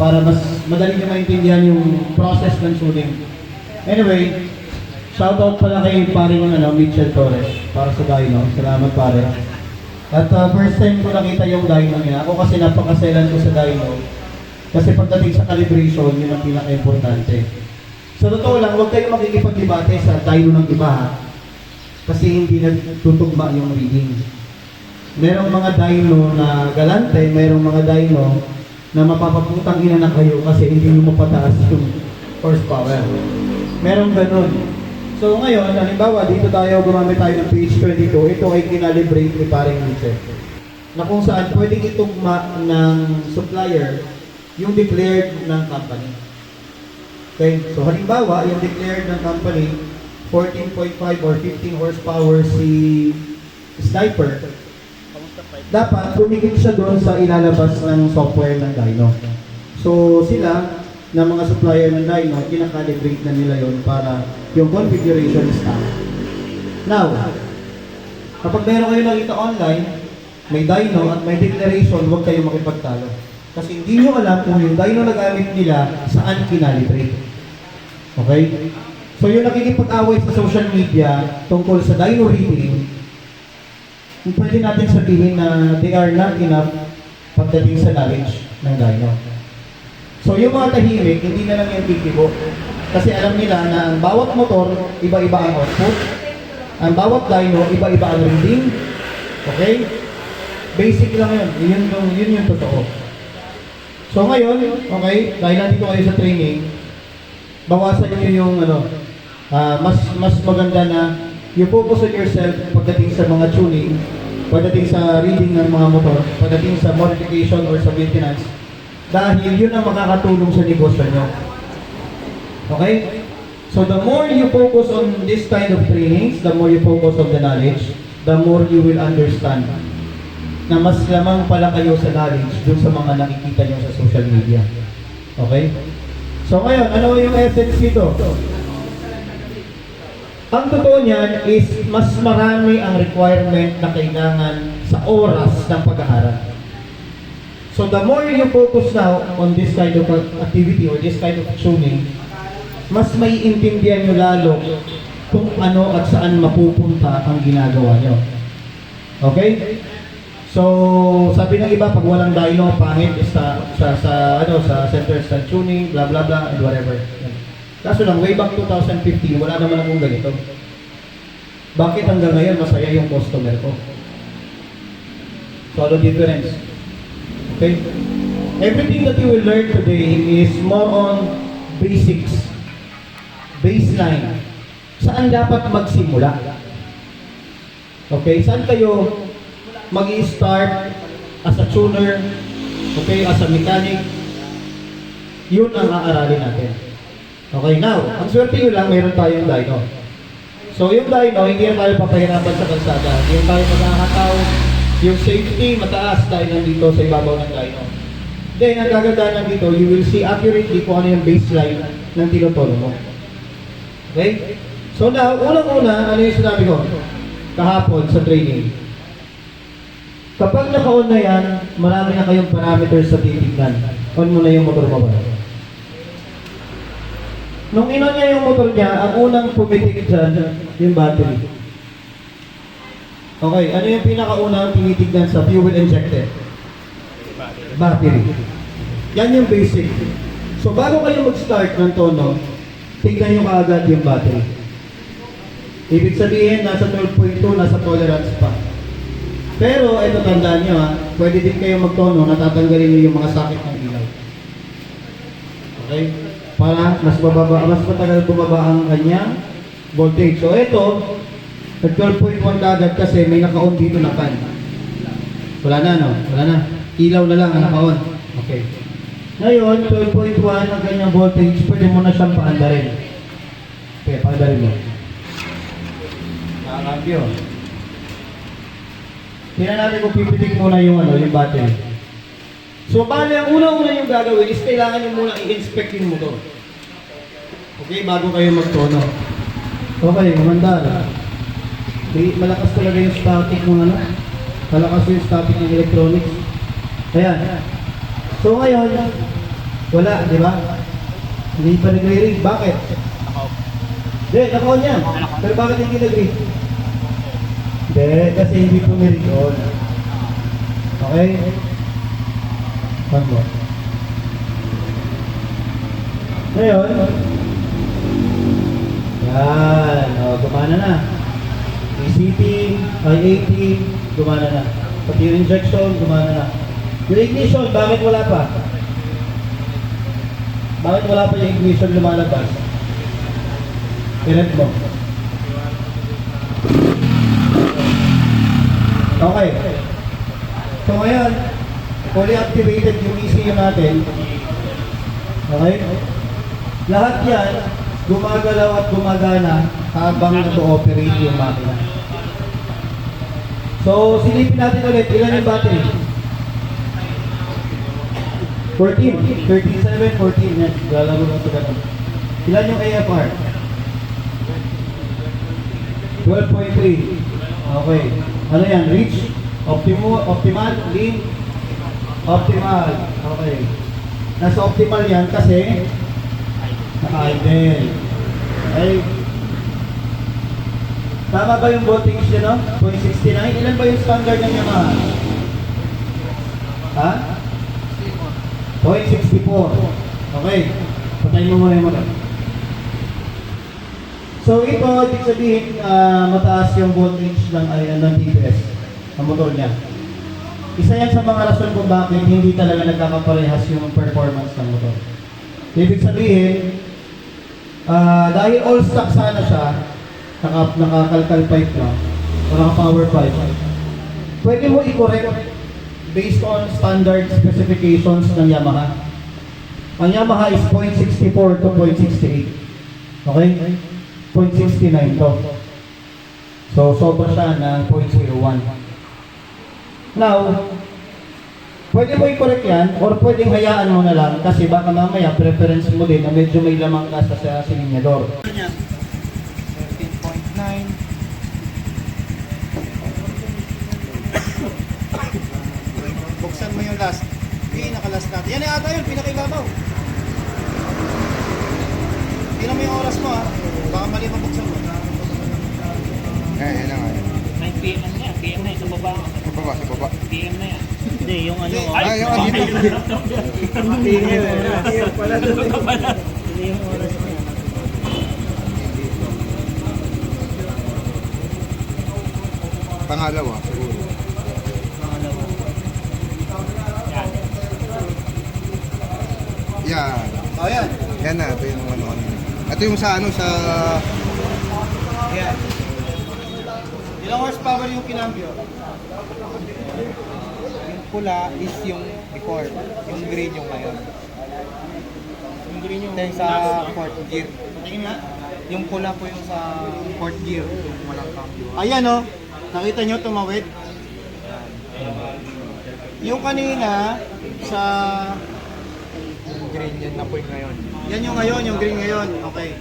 para mas madali nyo maintindihan yung process ng tuning. Anyway, shoutout pala kay paring Mitchell Torres para sa dyno. Salamat pare. At first time ko nakita yung dyno niya. Ako kasi napakaselan ko sa dyno. Kasi pagdating sa calibration, yun ang pinaka-importante. Sa totoo lang, huwag kayong makikipag-debate sa dyno ng iba ha. Kasi hindi nagtutugma yung reading. Merong mga dyno na galante, merong mga dyno na mapapaputang ina na kayo kasi hindi mo mapataas yung horsepower. Merong ganun. So ngayon, halimbawa, dito tayo gumamit tayo ng PH22. Ito ay kinalibrate ni paring Mitchell. Na kung saan pwedeng itugma ng supplier yung declared ng company. Okay? So halimbawa, yung declared ng company, 14.5 or 15 horsepower si Sniper, dapat tumigil siya doon sa ilalabas ng software ng dyno. So sila, na mga supplier ng dyno, kinakalibrate na nila yon para yung configuration is tama. Now, kapag meron kayo nakita online, may dyno at may declaration, huwag kayong makipagtalo. Kasi hindi nyo alam kung yung dyno na gamit nila, saan kinalibrate. Okay? So yung nakikipag-away sa social media tungkol sa dyno reading, pwede natin sabihin na they are not enough pagdating sa knowledge ng dyno. So yung mga tahimik, hindi na lang yung titibo. Kasi alam nila na ang bawat motor, iba-iba ang output. Ang bawat dyno, iba-iba ang reading. Okay? Basic lang yun. Yun yung totoo. So ngayon, okay, dahil nandito kayo sa training, bawasan nyo yung mas maganda na you focus on yourself pagdating sa mga tuning, pagdating sa reading ng mga motor, pagdating sa modification or sa maintenance, dahil yun ang makakatulong sa negosyo nyo. Okay? So the more you focus on this kind of trainings, the more you focus on the knowledge, the more you will understand na mas lamang pala kayo sa knowledge dun sa mga nakikita nyo sa social media. Okay? So ngayon, ano yung essence dito? Ang totoo niyan is mas marami ang requirement na kailangan sa oras ng pag-aaral. So the more you focus now on this kind of activity or this kind of tuning, mas may intindihan nyo lalo kung ano at saan mapupunta ang ginagawa nyo. Okay? So, sabi ng iba, pag walang dyno, pangit sa center stand tuning, blah blah blah, and whatever. Kaso lang, way back 2015, wala naman akong ganito. Bakit hanggang ngayon masaya yung customer ko? So, ano difference? Okay? Everything that you will learn today is more on basics. Baseline. Saan dapat magsimula? Okay? Saan kayo mag-i-start as a tuner? Okay? As a mechanic? Yun ang aaralin natin. Okay, now, ang swerte nyo lang, mayroon tayong dyno. So, yung dyno, hindi na tayo papahirapan sa kalsada. Hindi na tayo magkakataw. Yung safety, mataas dahil nandito sa ibabaw ng dyno. Then, ang gagandaan nandito, you will see accurately kung ano yung baseline ng tinutono mo. Okay? So now, unang-una, ano yung sinabi ko? Kahapon sa training. Kapag naka-on na yan, marami na kayong parameters sa titignan. On mo na yung motor mo ba? Nung inon niya yung motor niya, ang unang pumitik dyan, yung battery. Okay, ano yung pinakaunang tinitignan sa fuel injector? Battery. Yan yung basic. So bago kayo mag-start ng tono, tignan nyo kaagad yung battery. Ibig sabihin, nasa 12.2, nasa tolerance pa. Pero, ito tandaan nyo pwede din kayo magtono, natatanggalin nyo yung mga sakit ng ilaw. Okay? Para mas matagal bumaba ang kanyang voltage. So ito, at 12.1 agad kasi may naka-on dito na fan. Wala na, no? Wala na. Ilaw na lang ang naka-on. Okay. Ngayon, 12.1 ang kanyang voltage, pwede mo na siyang paandarin. Okay, paandarin mo. Nakakambyo. Tingnan natin kung pipitik muna yung battery. So, bali, ang una-una yung gagawin is kailangan nyo muna i-inspect yung motor. Okay, bago kayo magtono. Okay, maganda. Malakas talaga yung static ng malakas yung static ng electronics. Ayan. So, ngayon, Wala, di ba? Hindi pa nagre-ring. Bakit? Hindi, naka-on yan. Pero bakit hindi nag-ring? Hindi, kasi hindi po nag-ring on. Okay? Ano? Ngayon, yan. O, gumana na. ACT, IAT, gumana na. Pati yung injection, gumana na. Yung ignition, bakit wala pa? Bakit wala pa yung ignition lumalabas? Pinet mo. Okay. So ngayon, fully activated yung ECU natin. Okay? Lahat yan, gumagalaw at gumagana habang nag-ooperate yung makina. So, silipin natin ulit, ilan yung battery? 14, 37, 14, yan. Lalaro lang sa ganun. Ilan yung AFR? 12.3. Okay. Ano yan? Reach? Optimal? Lean? Optimal. Okay. Nasa optimal yan kasi naka-idle. Okay. Tama ba yung voltage yun, no? 0.69? Ilan ba yung standard ng Yamaha? Ha? 0.64. Okay. Patayin mo muna yung motor. So ito, ibig sabihin, mataas yung voltage ng DPS, ng motor niya. Isa yan sa mga rason kung bakit hindi talaga nagkakaparehas yung performance ng motor. Ibig sabihin, dahil all stock sana siya, naka-calcal pipe na, o naka-power pipe, pwede mo i-correct based on standard specifications ng Yamaha. Ang Yamaha is 0.64 to 0.68. Okay? 0.69 to. So, sobra siya ng 0.01. Now, pwede mo i-correct yan or pwedeng hayaan mo na lang kasi baka mamaya preference mo din na medyo may lamang ka sa silinyador. 13.9. Buksan mo yung last. Pinaka-last natin. Yan ata yun, pinaka-ibabaw. Tingnan mo yung oras mo ha. Baka mali mabuksan mo. Yan na nga. 9 PM na yan. PM na yan. Sa baba. Sa baba. PM na yan. Hindi, yung ano, Ay, yung ano. yung pala doon. Hindi yung oras na yan. Pangalawa, siguro. Pangalawa. Yan. O yan. Yan na, ito yung ano. Ito yung sa ano, sa... Yan. Ilang horsepower yung kinambyo? Yung pula is yung before, yung green yung ngayon. Yung green yung Ito yung sa fourth gear. Tingin nga. Yung pula po yung sa fourth gear, yung walang cambio. Ayan o. Nakita nyo tumawid? Yung kanina sa... Yung green yan na po yung ngayon. Yan yung ngayon, yung green ngayon. Okay.